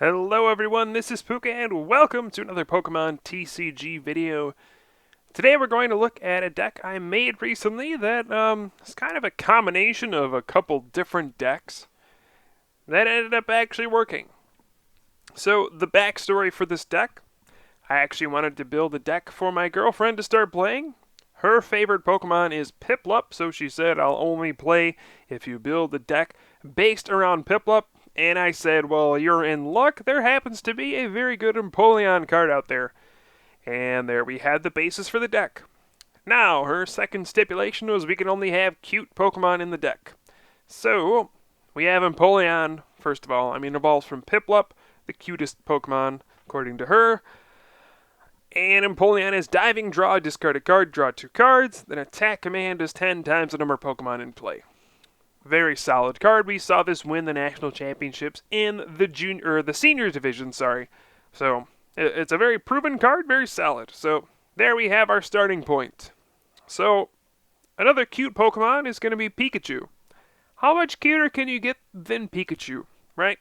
Hello everyone, this is Pooka and welcome to another Pokemon TCG video. Today we're going to look at a deck I made recently that is kind of a combination of a couple different decks that ended up actually working. So the backstory for this deck, I actually wanted to build a deck for my girlfriend to start playing. Her favorite Pokemon is Piplup, so she said I'll only play if you build a deck based around Piplup. And I said, well, you're in luck. There happens to be a very good Empoleon card out there. And there we had the basis for the deck. Now, her second stipulation was we can only have cute Pokemon in the deck. So, we have Empoleon, first of all. It evolves from Piplup, the cutest Pokemon, according to her. And Empoleon is diving, draw, discard a card, draw 2 cards, then attack command is 10 times the number of Pokemon in play. Very solid card. We saw this win the national championships in the senior division, sorry. So, it's a very proven card, very solid. So, there we have our starting point. So, another cute Pokemon is going to be Pikachu. How much cuter can you get than Pikachu, right?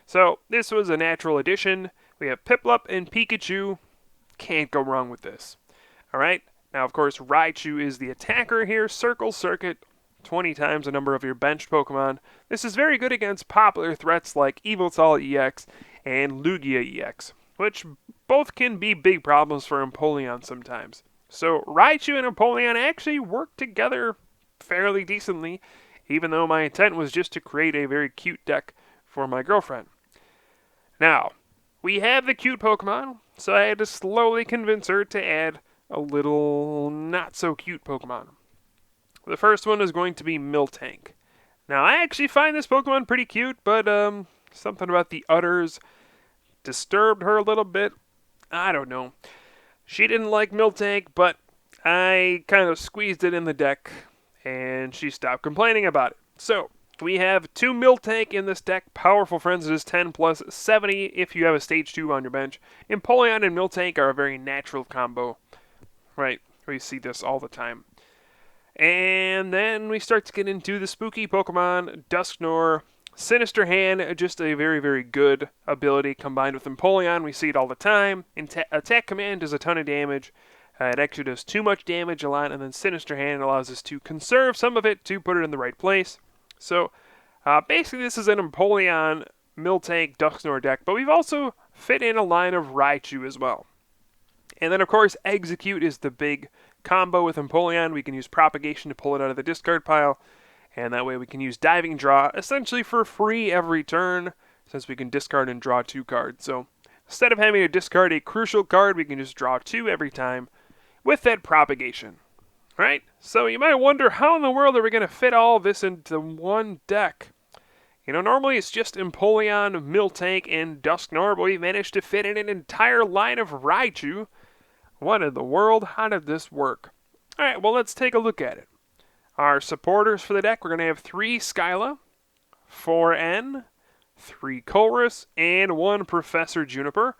So, this was a natural addition. We have Piplup and Pikachu. Can't go wrong with this. Alright, now of course Raichu is the attacker here. Circle, Circuit, 20 times the number of your benched Pokemon. This is very good against popular threats like Yveltal EX and Lugia EX, which both can be big problems for Empoleon sometimes. So Raichu and Empoleon actually work together fairly decently, even though my intent was just to create a very cute deck for my girlfriend. Now, we have the cute Pokemon, so I had to slowly convince her to add a little not-so-cute Pokemon. The first one is going to be Miltank. Now, I actually find this Pokemon pretty cute, but something about the udders disturbed her a little bit. I don't know. She didn't like Miltank, but I kind of squeezed it in the deck, and she stopped complaining about it. So, we have 2 Miltank in this deck. Powerful Friends is 10 plus 70 if you have a stage 2 on your bench. Empoleon and Miltank are a very natural combo. Right, we see this all the time. And then we start to get into the spooky Pokemon, Dusknoir. Sinister Hand, just a very, very good ability combined with Empoleon. We see it all the time. Attack Command does a ton of damage. It actually does too much damage a lot, and then Sinister Hand allows us to conserve some of it to put it in the right place. So, basically this is an Empoleon, Miltank, Dusknoir deck, but we've also fit in a line of Raichu as well. And then, of course, Execute is the big combo with Empoleon. We can use Propagation to pull it out of the discard pile, and that way we can use Diving Draw essentially for free every turn, since we can discard and draw 2 cards. So, instead of having to discard a crucial card, we can just draw 2 every time with that Propagation. Right? So you might wonder, how in the world are we going to fit all this into one deck? Normally it's just Empoleon, Miltank, and Dusknoir, but we managed to fit in an entire line of Raichu. What in the world? How did this work? Alright, well, let's take a look at it. Our supporters for the deck, we're going to have 3 Skyla, 4 N, 3 Colress, and 1 Professor Juniper,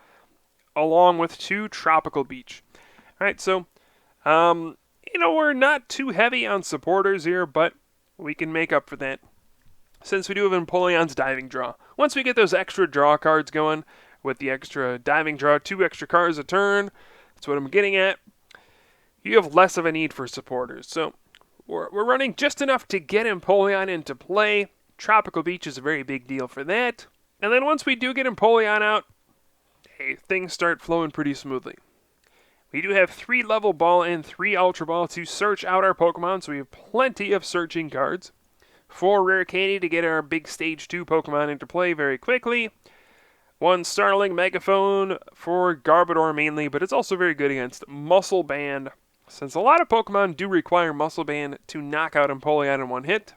along with 2 Tropical Beach. Alright, so, we're not too heavy on supporters here, but we can make up for that, since we do have Empoleon's Diving Draw. Once we get those extra draw cards going, with the extra Diving Draw, 2 extra cards a turn, that's what I'm getting at, you have less of a need for supporters. So, we're running just enough to get Empoleon into play. Tropical Beach is a very big deal for that. And then once we do get Empoleon out, hey, things start flowing pretty smoothly. We do have 3 Level Ball and 3 Ultra Ball to search out our Pokemon, so we have plenty of searching cards. 4 Rare Candy to get our big Stage 2 Pokemon into play very quickly. 1 Starling Megaphone for Garbodor mainly, but it's also very good against Muscle Band, since a lot of Pokemon do require Muscle Band to knock out Empoleon in one hit.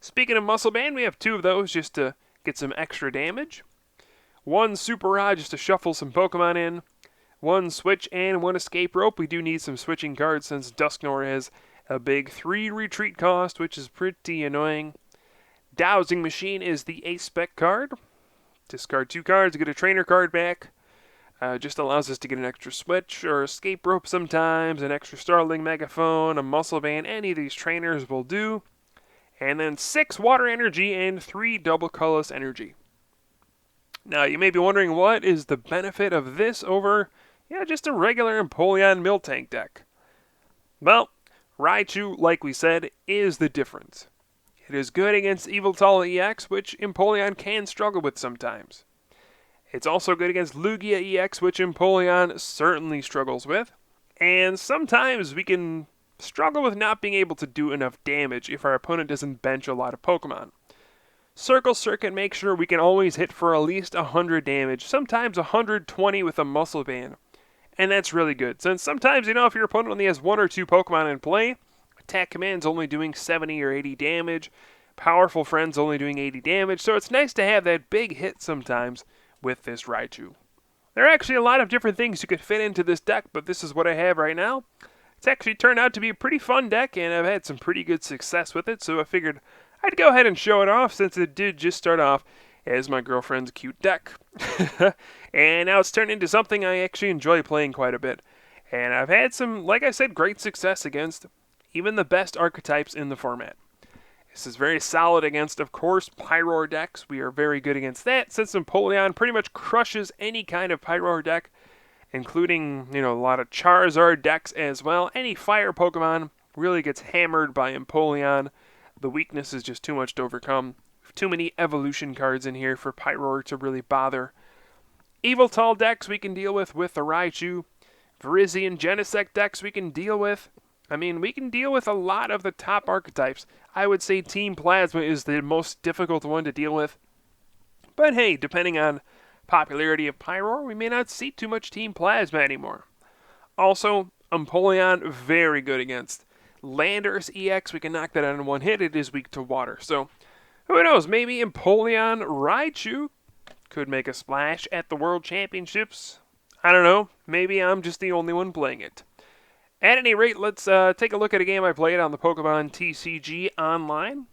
Speaking of Muscle Band, we have 2 of those just to get some extra damage. 1 Super Rod just to shuffle some Pokemon in. 1 Switch and 1 Escape Rope. We do need some switching cards since Dusknoir has a big 3 retreat cost, which is pretty annoying. Dowsing Machine is the A-Spec card. Discard 2 cards, get a trainer card back. Just allows us to get an extra switch or escape rope sometimes, an extra Starling Megaphone, a Muscle Band, any of these trainers will do. And then 6 Water Energy and 3 Double Colorless Energy. Now, you may be wondering, what is the benefit of this over, just a regular Empoleon Miltank deck? Well, Raichu, like we said, is the difference. It is good against Yveltal EX, which Empoleon can struggle with sometimes. It's also good against Lugia EX, which Empoleon certainly struggles with. And sometimes we can struggle with not being able to do enough damage if our opponent doesn't bench a lot of Pokemon. Circle Circuit makes sure we can always hit for at least 100 damage, sometimes 120 with a Muscle Band. And that's really good, since sometimes, if your opponent only has 1 or 2 Pokemon in play, Attack Command's only doing 70 or 80 damage, Powerful Friend's only doing 80 damage, so it's nice to have that big hit sometimes with this Raichu. There are actually a lot of different things you could fit into this deck, but this is what I have right now. It's actually turned out to be a pretty fun deck, and I've had some pretty good success with it, so I figured I'd go ahead and show it off since it did just start off as my girlfriend's cute deck. And now it's turned into something I actually enjoy playing quite a bit. And I've had some, like I said, great success against even the best archetypes in the format. This is very solid against, of course, Pyroar decks. We are very good against that, since Empoleon pretty much crushes any kind of Pyroar deck, including, a lot of Charizard decks as well. Any fire Pokemon really gets hammered by Empoleon. The weakness is just too much to overcome. Too many evolution cards in here for Pyroar to really bother. Yveltal decks we can deal with the Raichu. Virizion Genesect decks we can deal with. We can deal with a lot of the top archetypes. I would say Team Plasma is the most difficult one to deal with. But hey, depending on popularity of Pyroar, we may not see too much Team Plasma anymore. Also, Empoleon, very good against Landorus EX. We can knock that out in one hit. It is weak to water. So, who knows? Maybe Empoleon Raichu could make a splash at the World Championships. I don't know. Maybe I'm just the only one playing it. At any rate, let's take a look at a game I played on the Pokemon TCG online.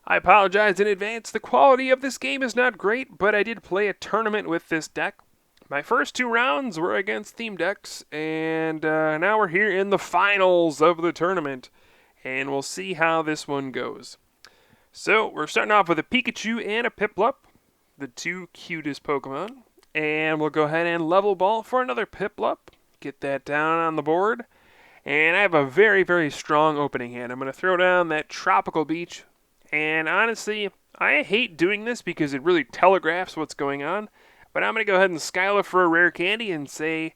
I apologize in advance. The quality of this game is not great, but I did play a tournament with this deck. My first 2 rounds were against theme decks, and now we're here in the finals of the tournament, and we'll see how this one goes. So, we're starting off with a Pikachu and a Piplup, the 2 cutest Pokemon, and we'll go ahead and level ball for another Piplup. Get that down on the board. And I have a very, very strong opening hand. I'm going to throw down that Tropical Beach. And honestly, I hate doing this because it really telegraphs what's going on. But I'm going to go ahead and Skyla for a rare candy and say,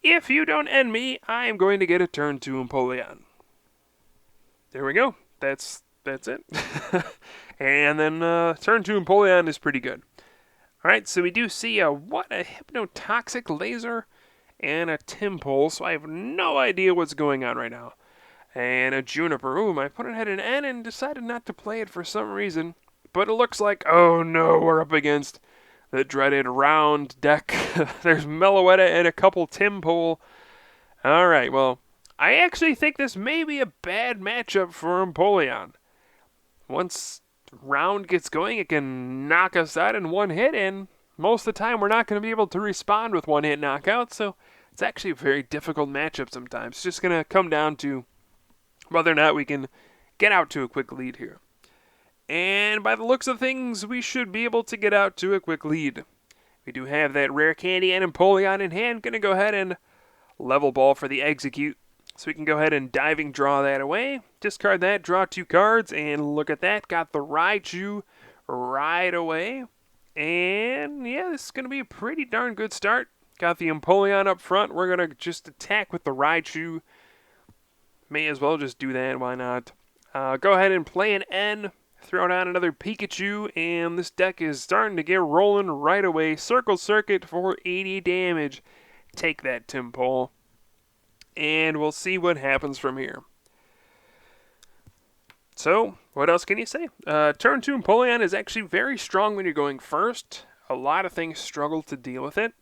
if you don't end me, I'm going to get a turn to Empoleon. There we go. That's it. And then turn to Empoleon is pretty good. Alright, so we do see a Hypnotoxic Laser and a Timpole, so I have no idea what's going on right now. And a Juniper. Ooh, my opponent had an N and decided not to play it for some reason. But it looks like, oh no, we're up against the dreaded round deck. There's Meloetta and a couple Timpole. Alright, well, I actually think this may be a bad matchup for Empoleon. Once round gets going, it can knock us out in one hit, and most of the time we're not going to be able to respond with one hit knockout, so it's actually a very difficult matchup sometimes. It's just going to come down to whether or not we can get out to a quick lead here. And by the looks of things, we should be able to get out to a quick lead. We do have that rare candy and Empoleon in hand. Going to go ahead and level ball for the execute. So we can go ahead and diving draw that away. Discard that, draw 2 cards, and look at that. Got the Raichu right away. And yeah, this is going to be a pretty darn good start. Got the Empoleon up front. We're going to just attack with the Raichu. May as well just do that, why not? Go ahead and play an N. Throw down another Pikachu, and this deck is starting to get rolling right away. Circle Circuit for 80 damage. Take that, Timpole. And we'll see what happens from here. So, what else can you say? Turn 2 Empoleon is actually very strong when you're going first. A lot of things struggle to deal with it.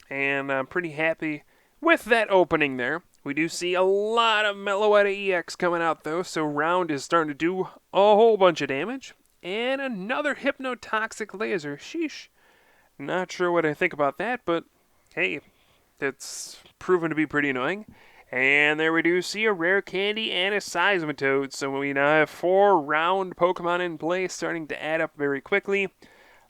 And I'm pretty happy with that opening there. We do see a lot of Meloetta EX coming out though, so round is starting to do a whole bunch of damage. And another Hypnotoxic Laser. Sheesh. Not sure what I think about that, but hey, it's proven to be pretty annoying. And there we do see a rare candy and a Seismitoad. So we now have 4 round Pokemon in play, starting to add up very quickly.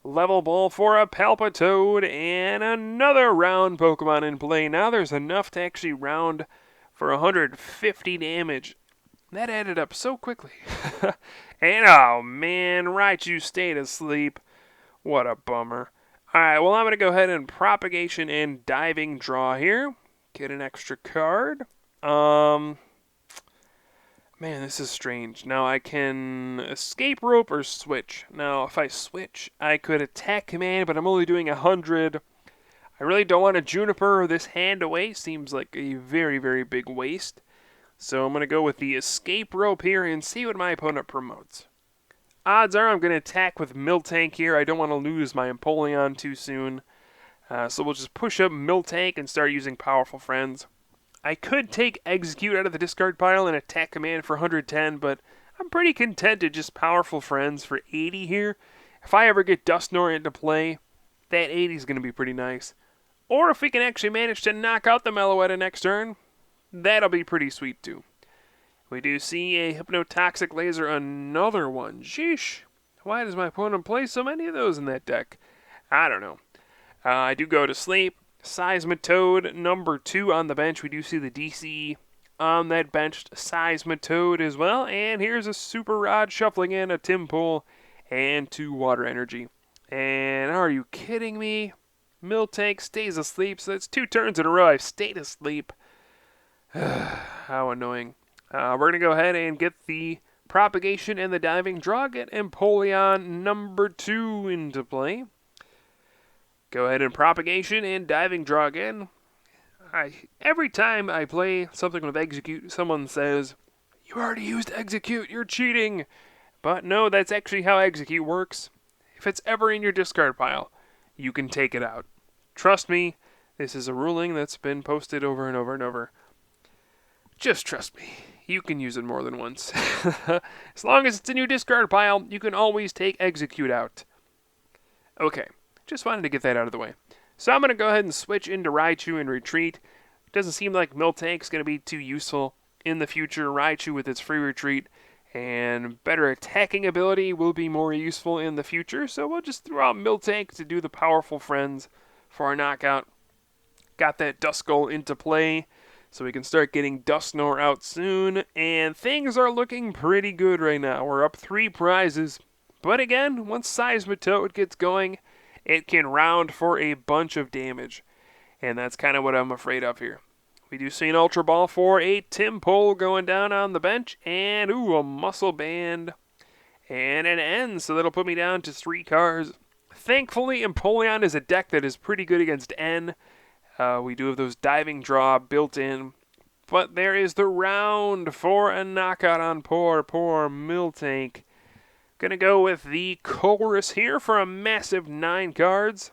Level ball for a Palpitoad, and another round Pokemon in play. Now there's enough to actually round for 150 damage. That added up so quickly. And oh man, Raichu stayed asleep. What a bummer. Alright, well I'm going to go ahead and Propagation and Diving Draw here. Get an extra card. Man, this is strange. Now I can Escape Rope or Switch. Now if I switch, I could Attack Command, but I'm only doing 100. I really don't want to Juniper this hand away. Seems like a very, very big waste. So I'm going to go with the Escape Rope here and see what my opponent promotes. Odds are I'm going to attack with Miltank here. I don't want to lose my Empoleon too soon. So we'll just push up Miltank and start using Powerful Friends. I could take Execute out of the discard pile and Attack Command for 110, but I'm pretty content to just Powerful Friends for 80 here. If I ever get Dusknoir into play, that 80 is going to be pretty nice. Or if we can actually manage to knock out the Meloetta next turn, that'll be pretty sweet too. We do see a Hypnotoxic Laser, another one. Sheesh. Why does my opponent play so many of those in that deck? I don't know. I do go to sleep. Seismitoad, number 2 on the bench. We do see the DC on that benched Seismitoad as well. And here's a Super Rod shuffling in, a Timpool, and 2 Water Energy. And are you kidding me? Miltank stays asleep, so that's 2 turns in a row I've stayed asleep. How annoying. We're going to go ahead and get the Propagation and the Diving Draw. Get Empoleon number 2 into play. Go ahead and Propagation and Diving Draw again. Every time I play something with Execute, someone says, "You already used Execute, you're cheating." But no, that's actually how Execute works. If it's ever in your discard pile, you can take it out. Trust me, this is a ruling that's been posted over and over and over. Just trust me, you can use it more than once. As long as it's in your discard pile, you can always take Execute out. Okay, just wanted to get that out of the way. So I'm going to go ahead and switch into Raichu and retreat. Doesn't seem like Miltank's going to be too useful in the future. Raichu with its free retreat and better attacking ability will be more useful in the future. So we'll just throw out Miltank to do the Powerful Friends for our knockout. Got that Duskull into play, so we can start getting Dusknoir out soon. And things are looking pretty good right now. We're up 3 prizes. But again, once Seismitoad gets going, it can round for a bunch of damage. And that's kind of what I'm afraid of here. We do see an Ultra Ball for a Timpool going down on the bench. And, ooh, a Muscle Band. And an N, so that'll put me down to 3 cards. Thankfully, Empoleon is a deck that is pretty good against N. We do have those Diving Draw built in. But there is the round for a knockout on poor Miltank. Gonna go with the Chorus here for a massive 9 cards.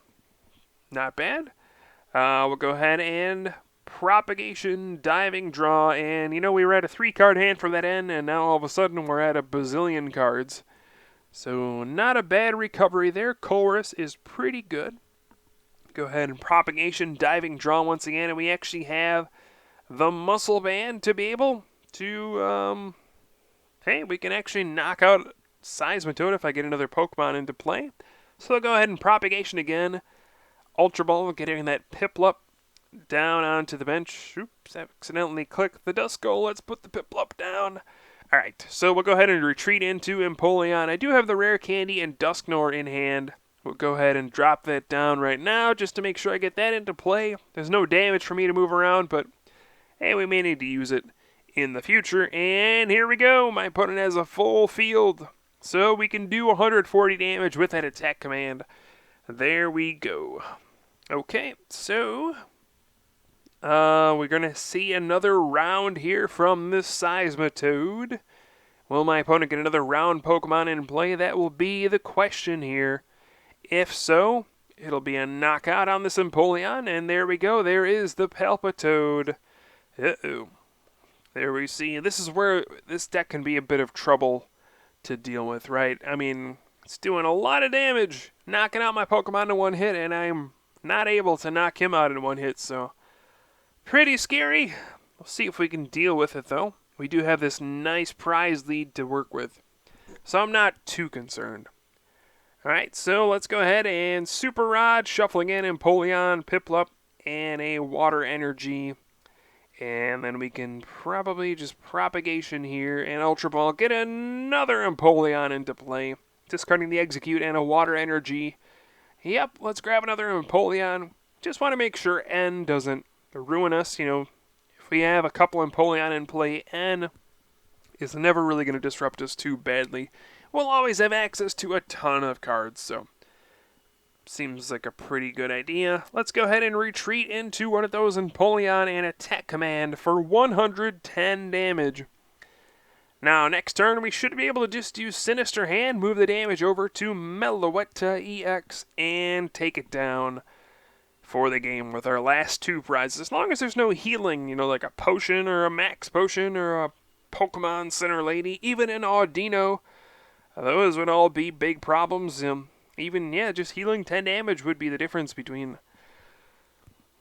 Not bad. We'll go ahead and Propagation, Diving Draw, and you know, we were at a 3-card hand from that end, and now all of a sudden we're at a bazillion cards. So not a bad recovery there. Chorus is pretty good. Go ahead and Propagation, Diving Draw once again, and we actually have the Muscle Band to be able to, hey, we can actually knock out Seismitoad if I get another Pokemon into play. So I'll go ahead and Propagation again. Ultra Ball, getting that Piplup down onto the bench. Oops, accidentally clicked the Duskull. Let's put the Piplup down. Alright, so we'll go ahead and retreat into Empoleon. I do have the Rare Candy and Dusknoir in hand. We'll go ahead and drop that down right now just to make sure I get that into play. There's no damage for me to move around, but hey, we may need to use it in the future. And here we go. My opponent has a full field. So we can do 140 damage with that Attack Command. There we go. Okay, so we're going to see another round here from this Seismitoad. Will my opponent get another round Pokemon in play? That will be the question here. If so, it'll be a knockout on this Empoleon. And there we go. There is the Palpitoad. Uh-oh. There we see. This is where this deck can be a bit of trouble to deal with, right? I mean, it's doing a lot of damage, knocking out my Pokemon in one hit, and I'm not able to knock him out in one hit, so pretty scary. We'll see if we can deal with it, though. We do have this nice prize lead to work with, so I'm not too concerned. Alright, so let's go ahead and Super Rod, shuffling in Empoleon, Piplup, and a Water Energy. And then we can probably just Propagation here and Ultra Ball, get another Empoleon into play. Discarding the Execute and a Water Energy. Yep, let's grab another Empoleon. Just want to make sure N doesn't ruin us. You know, if we have a couple Empoleon in play, N is never really going to disrupt us too badly. We'll always have access to a ton of cards, so seems like a pretty good idea. Let's go ahead and retreat into one of those Empoleon and attack command for 110 damage. Now, next turn, we should be able to just use Sinister Hand, move the damage over to Meloetta EX, and take it down for the game with our last two prizes. As long as there's no healing, you know, like a potion or a max potion or a Pokemon Center Lady, even an Audino, those would all be big problems. Even, yeah, just healing 10 damage would be the difference between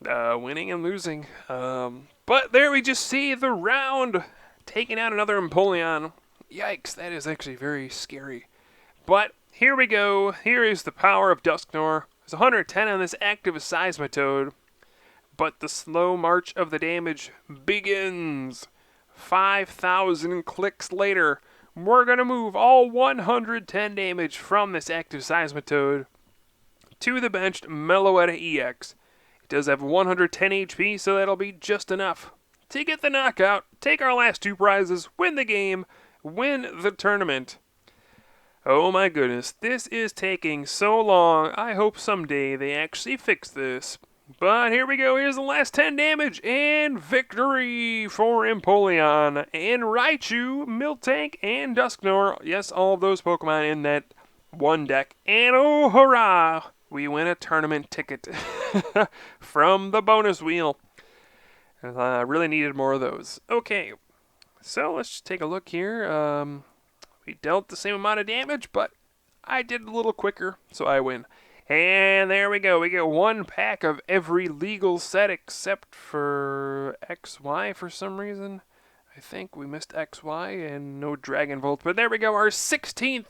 winning and losing. But there we just see the round, taking out another Empoleon. Yikes, that is actually very scary. But here we go. Here is the power of Dusknoir. There's 110 on this active Seismitoad. But the slow march of the damage begins. 5,000 clicks later, we're going to move all 110 damage from this active Seismitoad to the benched Meloetta EX. It does have 110 HP, so that'll be just enough to get the knockout, take our last two prizes, win the game, win the tournament. Oh my goodness, this is taking so long. I hope someday they actually fix this. But here we go, here's the last 10 damage, and victory for Empoleon, and Raichu, Miltank, and Dusknoir. Yes, all of those Pokemon in that one deck. And oh hurrah, we win a tournament ticket from the bonus wheel. I really needed more of those. Okay, so let's just take a look here. We dealt the same amount of damage, but I did it a little quicker, so I win. And there we go. We get one pack of every legal set except for XY for some reason. I think we missed XY and no Dragon Volt. But there we go. Our 16th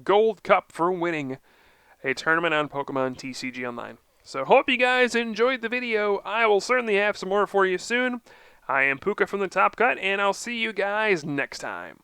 Gold Cup for winning a tournament on Pokemon TCG Online. So hope you guys enjoyed the video. I will certainly have some more for you soon. I am Pooka from the Top Cut, and I'll see you guys next time.